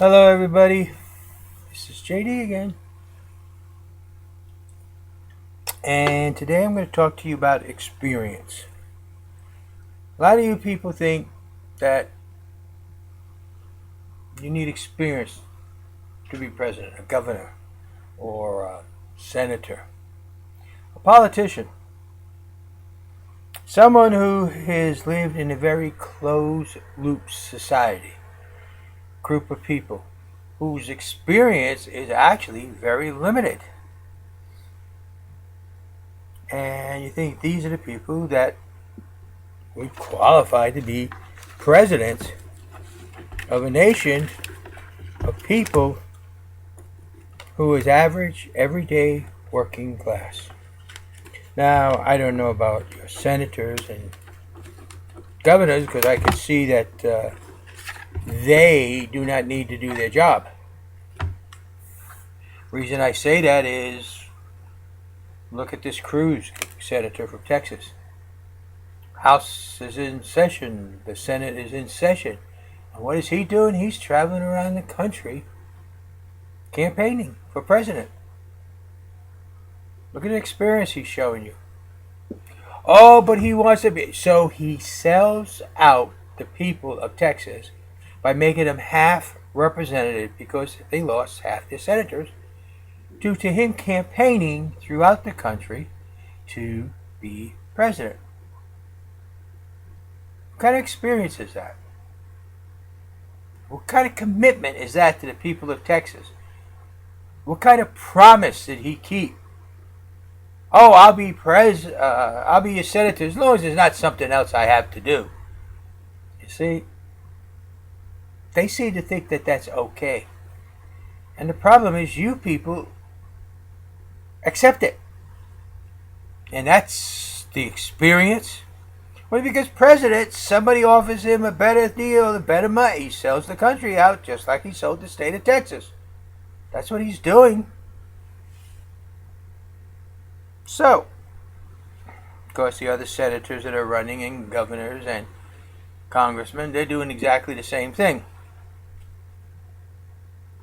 Hello, everybody. This is JD again. And today I'm going to talk to you about experience. A lot of you people think that you need experience to be president, a governor, or a senator, a politician, someone who has lived in a very closed loop society, group of people whose experience is actually very limited. And you think these are the people that would qualify to be president of a nation of people who is average, everyday, working class. Now, I don't know about your senators and governors because I can see that they do not need to do their job. Reason I say that is look at this Cruz senator from Texas. House is in session. The Senate is in session. And what is he doing? He's traveling around the country campaigning for president. Look at the experience he's showing you. Oh, but he wants to be. So he sells out the people of Texas by making them half representative because they lost half their senators due to him campaigning throughout the country to be president. What kind of experience is that? What kind of commitment is that to the people of Texas? What kind of promise did he keep? Oh, I'll be I'll be a senator as long as there's not something else I have to do. You see, they seem to think that that's okay, and the problem is you people accept it, and that's the experience. Well, because president, somebody offers him a better deal, a better money. He sells the country out just like he sold the state of Texas. That's what he's doing. So, of course, the other senators that are running and governors and congressmen, they're doing exactly the same thing.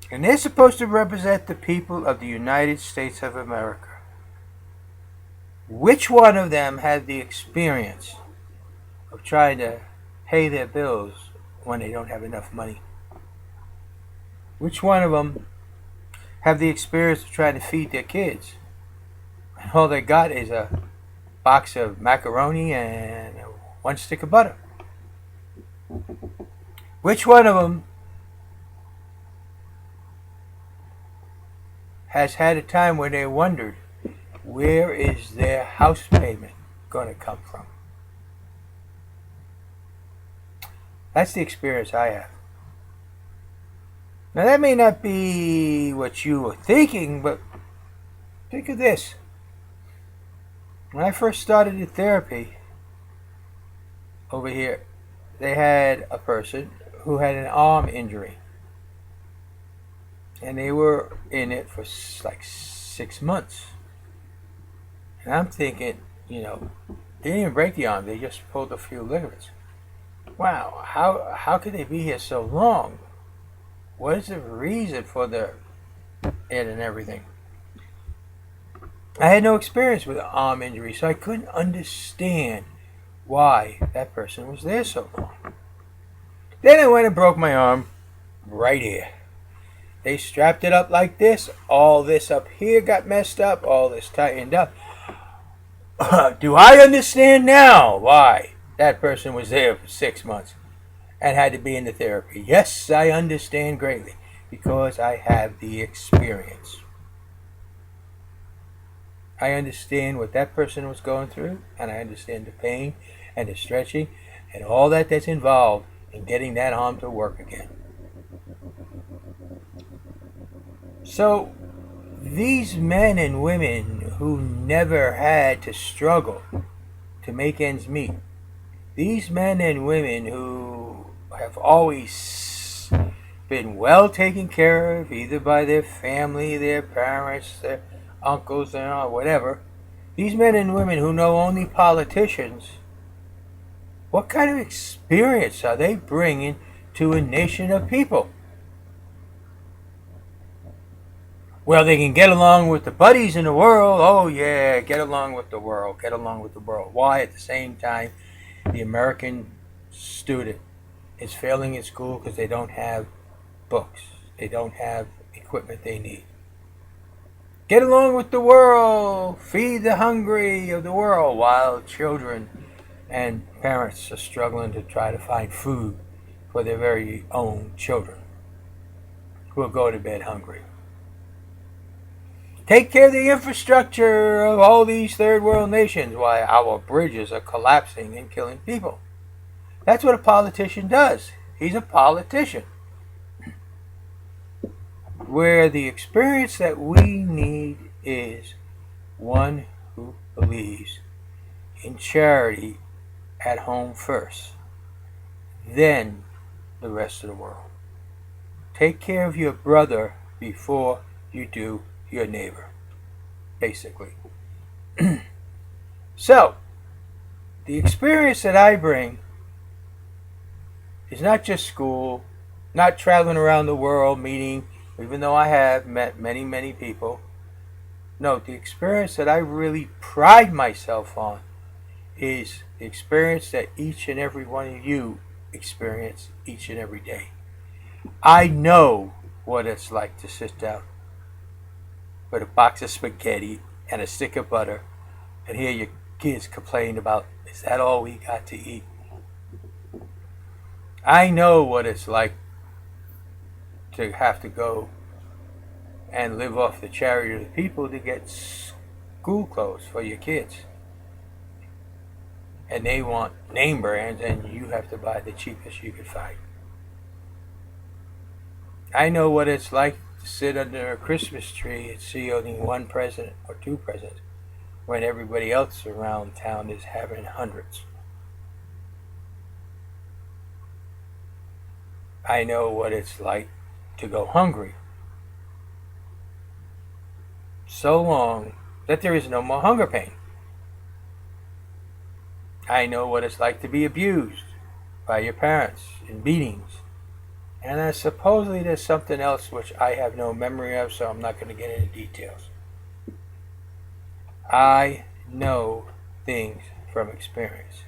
And they're supposed to represent the people of the United States of America. Which one of them had the experience of trying to pay their bills when they don't have enough money? Which one of them have the experience of trying to feed their kids and all they got is a box of macaroni and one stick of butter? Which one of them has had a time where they wondered where is their house payment going to come from? That's the experience I have. Now, that may not be what you were thinking, but think of this. When I first started in therapy over here, they had a person who had an arm injury. And they were in it for like 6 months. And I'm thinking, they didn't even break the arm, they just pulled a few ligaments. Wow, how could they be here so long? What is the reason for the it and everything? I had no experience with an arm injury, so I couldn't understand why that person was there so long. Then I went and broke my arm right here. They strapped it up like this. All this up here got messed up. All this tightened up. Do I understand now why that person was there for 6 months and had to be in the therapy? Yes, I understand greatly because I have the experience. I understand what that person was going through, and I understand the pain and the stretching and all that's involved in getting that arm to work again. So, these men and women who never had to struggle to make ends meet, these men and women who have always been well taken care of, either by their family, their parents, their uncles, or whatever, these men and women who know only politicians, what kind of experience are they bringing to a nation of people? Well, they can get along with the buddies in the world. Oh, yeah, get along with the world. Get along with the world. Why, at the same time, the American student is failing in school because they don't have books. They don't have equipment they need. Get along with the world. Feed the hungry of the world, while children and parents are struggling to try to find food for their very own children who will go to bed hungry. Take care of the infrastructure of all these third world nations while our bridges are collapsing and killing people. That's what a politician does. He's a politician. Where the experience that we need is one who believes in charity at home first, then the rest of the world. Take care of your brother before you do your neighbor, basically. So, the experience that I bring is not just school, not traveling around the world meeting, even though I have met many, many people. No, the experience that I really pride myself on is the experience that each and every one of you experience each and every day. I know what it's like to sit down with a box of spaghetti and a stick of butter and hear your kids complain about, is that all we got to eat? I know what it's like to have to go and live off the charity of the people to get school clothes for your kids. And they want name brands and you have to buy the cheapest you could find. I know what it's like to sit under a Christmas tree and see only one present or two presents when everybody else around town is having hundreds. I know what it's like to go hungry so long that there is no more hunger pain. I know what it's like to be abused by your parents in beatings. And supposedly there's something else which I have no memory of, so I'm not going to get into details. I know things from experience.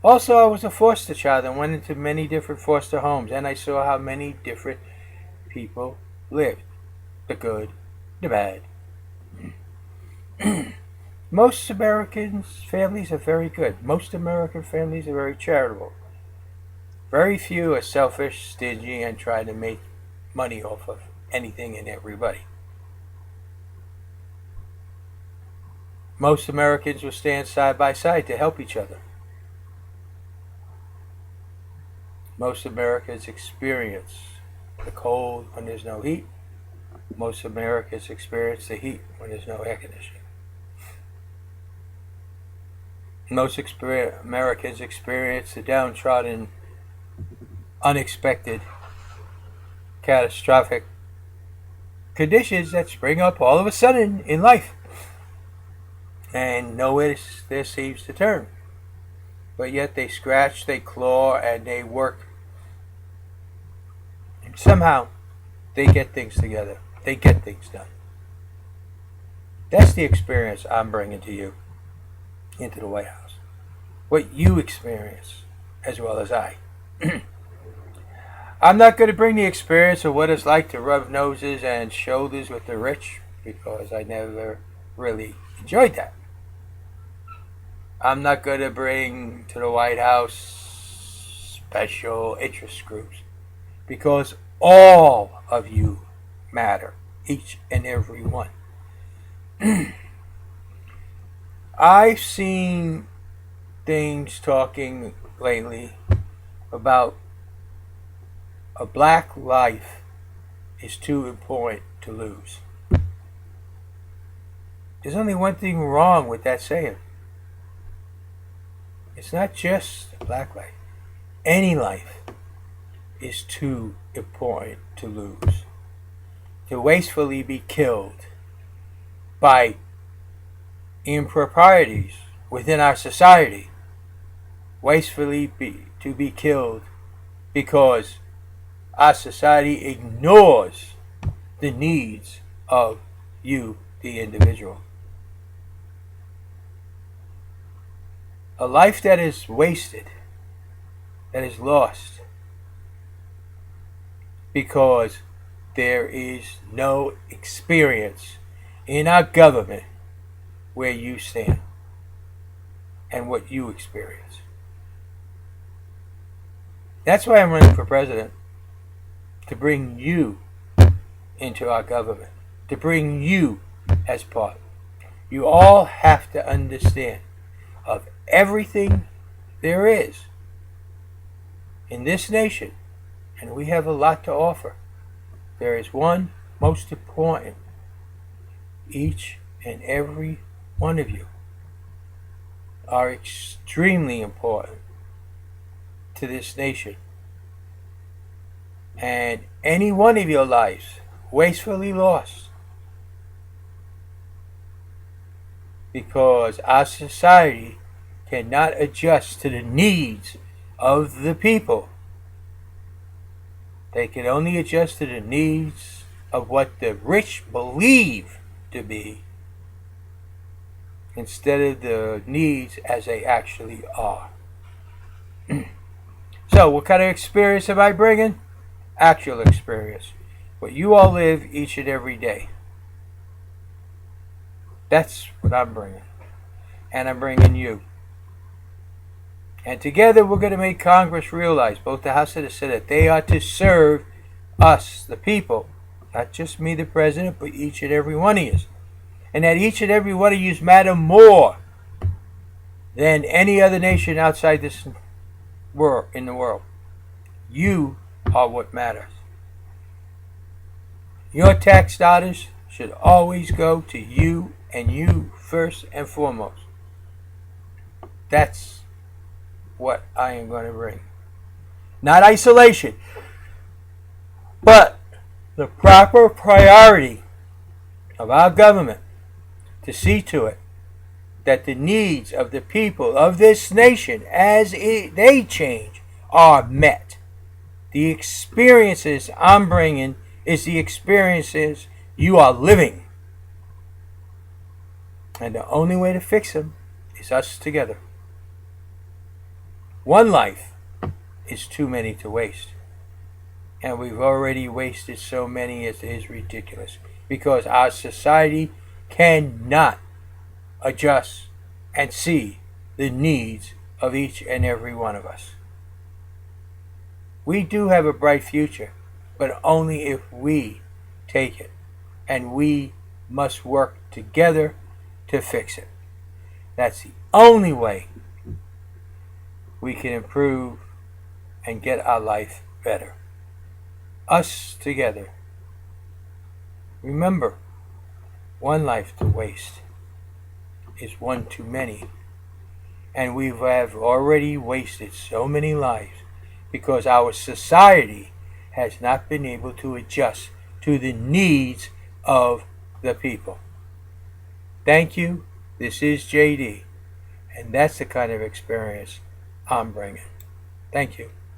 Also, I was a foster child and went into many different foster homes, and I saw how many different people lived. The good, the bad. Most Americans' families are very good. Most American families are very charitable. Very few are selfish, stingy, and try to make money off of anything and everybody. Most Americans will stand side by side to help each other. Most Americans experience the cold when there's no heat. Most Americans experience the heat when there's no air conditioning. Most Americans experience the downtrodden, unexpected, catastrophic conditions that spring up all of a sudden in life. And nowhere there seems to turn. But yet they scratch, they claw, and they work. And somehow they get things together. They get things done. That's the experience I'm bringing to you into the White House. What you experience as well as I. I'm not going to bring the experience of what it's like to rub noses and shoulders with the rich because I never really enjoyed that. I'm not going to bring to the White House special interest groups because all of you matter, each and every one. I've seen things talking lately about a black life is too important to lose. There's only one thing wrong with that saying. It's not just a black life. Any life is too important to lose. To wastefully be killed by improprieties within our society. Wastefully to be killed because our society ignores the needs of you, the individual. A life that is wasted, that is lost, because there is no experience in our government where you stand and what you experience. That's why I'm running for president, to bring you into our government, to bring you as part. You all have to understand of everything there is in this nation, and we have a lot to offer. There is one most important. Each and every one of you are extremely important to this nation. And any one of your lives wastefully lost because our society cannot adjust to the needs of the people. They can only adjust to the needs of what the rich believe to be instead of the needs as they actually are. So, what kind of experience am I bringing? Actual experience. What you all live each and every day. That's what I'm bringing. And I'm bringing you. And together we're going to make Congress realize, both the House and the Senate, they are to serve us, the people. Not just me, the president, but each and every one of you. And that each and every one of you matter more than any other nation outside this world, in the world. You are what matters. Your tax dollars should always go to you and you first and foremost. That's what I am going to bring. Not isolation, but the proper priority of our government to see to it that the needs of the people of this nation as they change are met. The experiences I'm bringing is the experiences you are living. And the only way to fix them is us together. One life is too many to waste. And we've already wasted so many it is ridiculous. Because our society cannot adjust and see the needs of each and every one of us. We do have a bright future, but only if we take it. And we must work together to fix it. That's the only way we can improve and get our life better. Us together. Remember, one life to waste is one too many. And we have already wasted so many lives because our society has not been able to adjust to the needs of the people. Thank you. This is JD. And that's the kind of experience I'm bringing. Thank you.